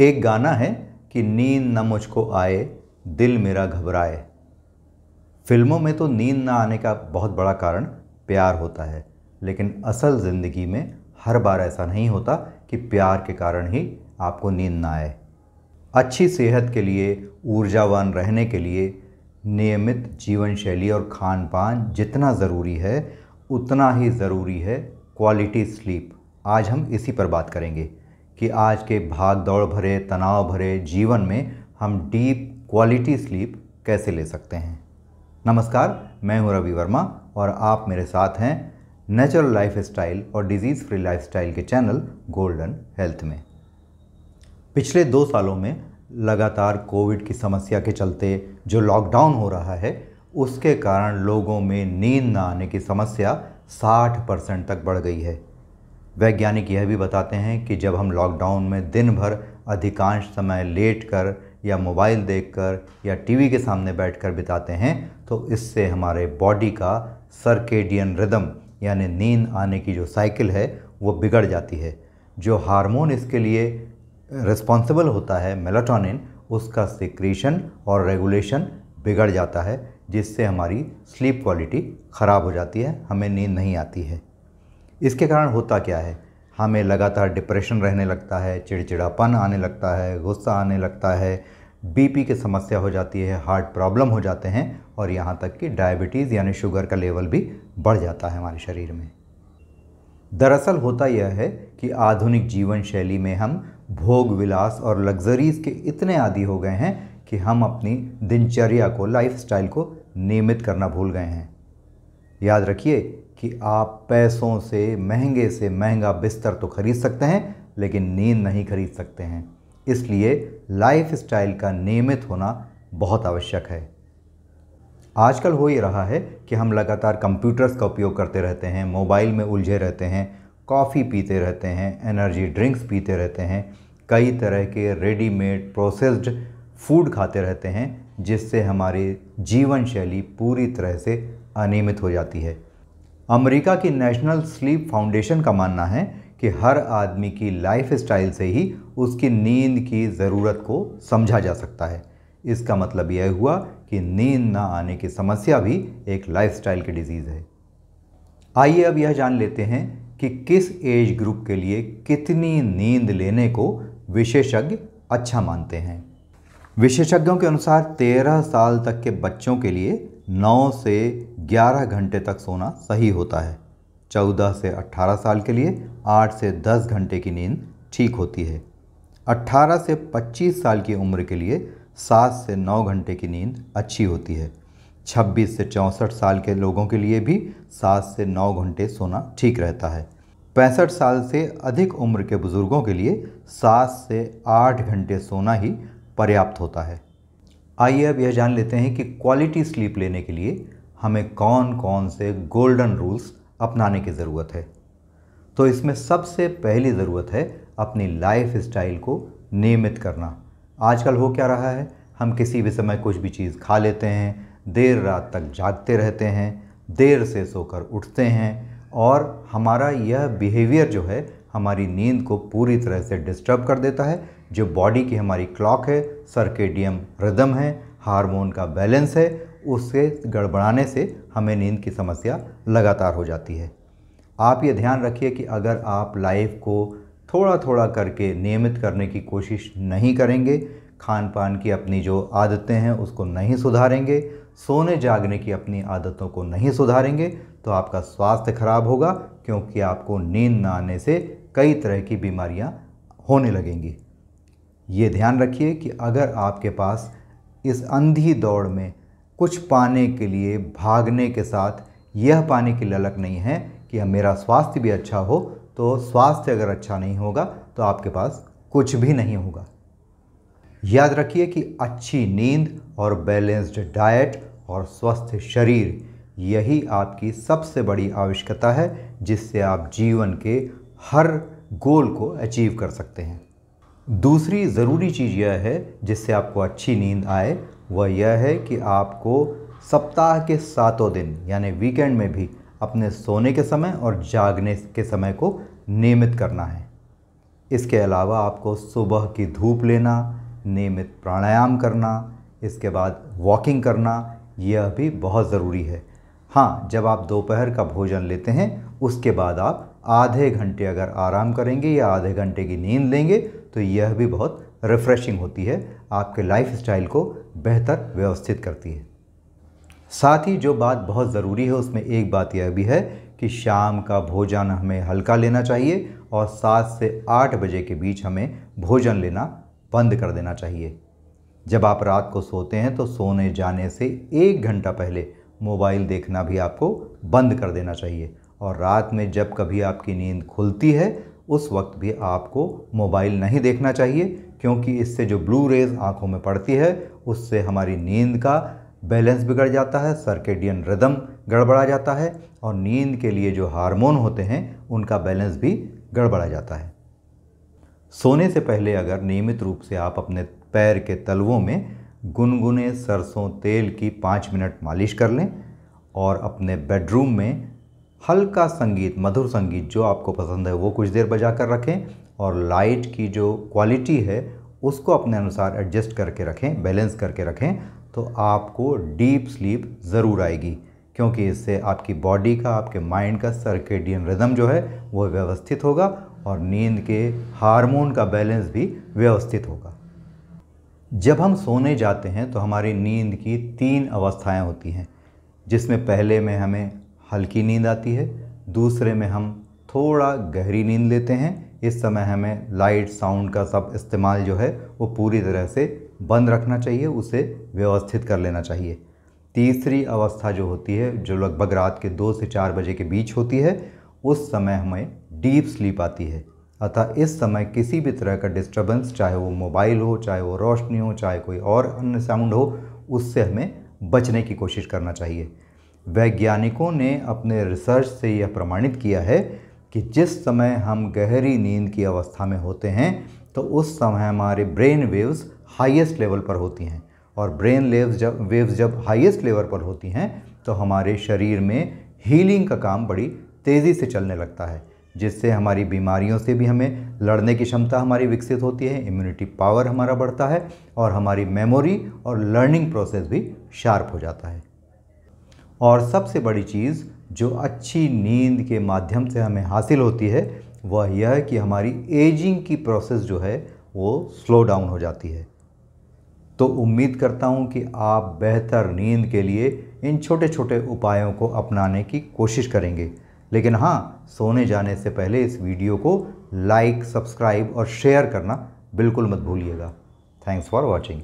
एक गाना है कि नींद न मुझको आए, दिल मेरा घबराए। फिल्मों में तो नींद ना आने का बहुत बड़ा कारण प्यार होता है, लेकिन असल ज़िंदगी में हर बार ऐसा नहीं होता कि प्यार के कारण ही आपको नींद ना आए। अच्छी सेहत के लिए, ऊर्जावान रहने के लिए नियमित जीवन शैली और खान पान जितना ज़रूरी है, उतना ही ज़रूरी है क्वालिटी स्लीप। आज हम इसी पर बात करेंगे कि आज के भाग दौड़ भरे, तनाव भरे जीवन में हम डीप क्वालिटी स्लीप कैसे ले सकते हैं। नमस्कार, मैं हूं रवि वर्मा और आप मेरे साथ हैं नेचुरल लाइफस्टाइल और डिजीज़ फ्री लाइफस्टाइल के चैनल गोल्डन हेल्थ में। पिछले 2 सालों में लगातार कोविड की समस्या के चलते जो लॉकडाउन हो रहा है, उसके कारण लोगों में नींद न आने की समस्या 60% तक बढ़ गई है। वैज्ञानिक यह भी बताते हैं कि जब हम लॉकडाउन में दिन भर अधिकांश समय लेटकर या मोबाइल देखकर या टीवी के सामने बैठकर बिताते हैं, तो इससे हमारे बॉडी का सर्केडियन रिदम यानी नींद आने की जो साइकिल है वो बिगड़ जाती है। जो हार्मोन इसके लिए रिस्पॉन्सिबल होता है, मेलाटोनिन, उसका सिक्रीशन और रेगुलेशन बिगड़ जाता है, जिससे हमारी स्लीप क्वालिटी ख़राब हो जाती है, हमें नींद नहीं आती है। इसके कारण होता क्या है, हमें लगातार डिप्रेशन रहने लगता है, चिड़चिड़ापन आने लगता है, गुस्सा आने लगता है, बीपी की समस्या हो जाती है, हार्ट प्रॉब्लम हो जाते हैं और यहाँ तक कि डायबिटीज़ यानी शुगर का लेवल भी बढ़ जाता है हमारे शरीर में। दरअसल होता यह है कि आधुनिक जीवन शैली में हम भोग विलास और लग्जरीज़ के इतने आदी हो गए हैं कि हम अपनी दिनचर्या को, लाइफस्टाइल को नियमित करना भूल गए हैं। याद रखिए कि आप पैसों से महंगा बिस्तर तो खरीद सकते हैं, लेकिन नींद नहीं खरीद सकते हैं। इसलिए लाइफस्टाइल का नियमित होना बहुत आवश्यक है। आजकल हो ये रहा है कि हम लगातार कंप्यूटर्स का उपयोग करते रहते हैं, मोबाइल में उलझे रहते हैं, कॉफ़ी पीते रहते हैं, एनर्जी ड्रिंक्स पीते रहते हैं, कई तरह के रेडीमेड प्रोसेस्ड फूड खाते रहते हैं, जिससे हमारी जीवन शैली पूरी तरह से अनियमित हो जाती है। अमेरिका की नेशनल स्लीप फाउंडेशन का मानना है कि हर आदमी की लाइफस्टाइल से ही उसकी नींद की ज़रूरत को समझा जा सकता है। इसका मतलब यह हुआ कि नींद ना आने की समस्या भी एक लाइफस्टाइल की डिजीज़ है। आइए अब यह जान लेते हैं कि किस एज ग्रुप के लिए कितनी नींद लेने को विशेषज्ञ अच्छा मानते हैं। विशेषज्ञों के अनुसार 13 साल तक के बच्चों के लिए 9 से 11 घंटे तक सोना सही होता है। 14 से 18 साल के लिए 8 से 10 घंटे की नींद ठीक होती है। 18 से 25 साल की उम्र के लिए 7 से 9 घंटे की नींद अच्छी होती है। 26 से 64 साल के लोगों के लिए भी 7 से 9 घंटे सोना ठीक रहता है। 65 साल से अधिक उम्र के बुज़ुर्गों के लिए 7 से 8 घंटे सोना ही पर्याप्त होता है। आइए अब यह जान लेते हैं कि क्वालिटी स्लीप लेने के लिए हमें कौन कौन से गोल्डन रूल्स अपनाने की ज़रूरत है। तो इसमें सबसे पहली ज़रूरत है अपनी लाइफस्टाइल को नियमित करना। आजकल हो क्या रहा है, हम किसी भी समय कुछ भी चीज़ खा लेते हैं, देर रात तक जागते रहते हैं, देर से सोकर उठते हैं और हमारा यह बिहेवियर जो है हमारी नींद को पूरी तरह से डिस्टर्ब कर देता है। जो बॉडी की हमारी क्लॉक है, सर्केडियन रिदम है, हार्मोन का बैलेंस है, उससे गड़बड़ाने से हमें नींद की समस्या लगातार हो जाती है। आप ये ध्यान रखिए कि अगर आप लाइफ को थोड़ा थोड़ा करके नियमित करने की कोशिश नहीं करेंगे, खान पान की अपनी जो आदतें हैं उसको नहीं सुधारेंगे, सोने जागने की अपनी आदतों को नहीं सुधारेंगे, तो आपका स्वास्थ्य खराब होगा, क्योंकि आपको नींद न आने से कई तरह की बीमारियां होने लगेंगी। ये ध्यान रखिए कि अगर आपके पास इस अंधी दौड़ में कुछ पाने के लिए भागने के साथ यह पाने की ललक नहीं है कि मेरा स्वास्थ्य भी अच्छा हो, तो स्वास्थ्य अगर अच्छा नहीं होगा तो आपके पास कुछ भी नहीं होगा। याद रखिए कि अच्छी नींद और बैलेंस्ड डाइट और स्वस्थ शरीर, यही आपकी सबसे बड़ी आवश्यकता है, जिससे आप जीवन के हर गोल को अचीव कर सकते हैं। दूसरी ज़रूरी चीज़ यह है जिससे आपको अच्छी नींद आए, वह यह है कि आपको सप्ताह के 7 दिन यानी वीकेंड में भी अपने सोने के समय और जागने के समय को नियमित करना है। इसके अलावा आपको सुबह की धूप लेना, नियमित प्राणायाम करना, इसके बाद वॉकिंग करना, यह भी बहुत ज़रूरी है। हाँ, जब आप दोपहर का भोजन लेते हैं उसके बाद आप आधे घंटे अगर आराम करेंगे या आधे घंटे की नींद लेंगे तो यह भी बहुत रिफ़्रेशिंग होती है, आपके लाइफस्टाइल को बेहतर व्यवस्थित करती है। साथ ही जो बात बहुत ज़रूरी है उसमें एक बात यह भी है कि शाम का भोजन हमें हल्का लेना चाहिए और 7 से 8 बजे के बीच हमें भोजन लेना बंद कर देना चाहिए। जब आप रात को सोते हैं तो सोने जाने से 1 घंटा पहले मोबाइल देखना भी आपको बंद कर देना चाहिए और रात में जब कभी आपकी नींद खुलती है उस वक्त भी आपको मोबाइल नहीं देखना चाहिए, क्योंकि इससे जो ब्लू रेज आँखों में पड़ती है उससे हमारी नींद का बैलेंस बिगड़ जाता है, सर्केडियन रिदम गड़बड़ा जाता है और नींद के लिए जो हार्मोन होते हैं उनका बैलेंस भी गड़बड़ा जाता है। सोने से पहले अगर नियमित रूप से आप अपने पैर के तलवों में गुनगुने सरसों तेल की 5 मिनट मालिश कर लें और अपने बेडरूम में हल्का संगीत, मधुर संगीत जो आपको पसंद है वो कुछ देर बजा कर रखें और लाइट की जो क्वालिटी है उसको अपने अनुसार एडजस्ट करके रखें, बैलेंस करके रखें, तो आपको डीप स्लीप ज़रूर आएगी, क्योंकि इससे आपकी बॉडी का, आपके माइंड का सर्केडियन रिदम जो है वो व्यवस्थित होगा और नींद के हार्मोन का बैलेंस भी व्यवस्थित होगा। जब हम सोने जाते हैं तो हमारी नींद की 3 अवस्थाएं होती हैं, जिसमें पहले में हमें हल्की नींद आती है, दूसरे में हम थोड़ा गहरी नींद लेते हैं, इस समय हमें लाइट साउंड का सब इस्तेमाल जो है वो पूरी तरह से बंद रखना चाहिए, उसे व्यवस्थित कर लेना चाहिए। तीसरी अवस्था जो होती है जो लगभग रात के 2 से 4 बजे के बीच होती है, उस समय हमें डीप स्लीप आती है। अतः इस समय किसी भी तरह का डिस्टर्बेंस, चाहे वो मोबाइल हो, चाहे वो रोशनी हो, चाहे कोई और अन्य साउंड हो, उससे हमें बचने की कोशिश करना चाहिए। वैज्ञानिकों ने अपने रिसर्च से यह प्रमाणित किया है कि जिस समय हम गहरी नींद की अवस्था में होते हैं तो उस समय हमारे ब्रेन वेव्स हाईएस्ट लेवल पर होती हैं और ब्रेन वेव्स जब हाईएस्ट लेवल पर होती हैं तो हमारे शरीर में हीलिंग का काम बड़ी तेज़ी से चलने लगता है, जिससे हमारी बीमारियों से भी हमें लड़ने की क्षमता हमारी विकसित होती है, इम्यूनिटी पावर हमारा बढ़ता है और हमारी मेमोरी और लर्निंग प्रोसेस भी शार्प हो जाता है। और सबसे बड़ी चीज़ जो अच्छी नींद के माध्यम से हमें हासिल होती है वह यह है कि हमारी एजिंग की प्रोसेस जो है वो स्लो डाउन हो जाती है। तो उम्मीद करता हूँ कि आप बेहतर नींद के लिए इन छोटे छोटे उपायों को अपनाने की कोशिश करेंगे। लेकिन हाँ, सोने जाने से पहले इस वीडियो को लाइक, सब्सक्राइब और शेयर करना बिल्कुल मत भूलिएगा। Thanks for watching.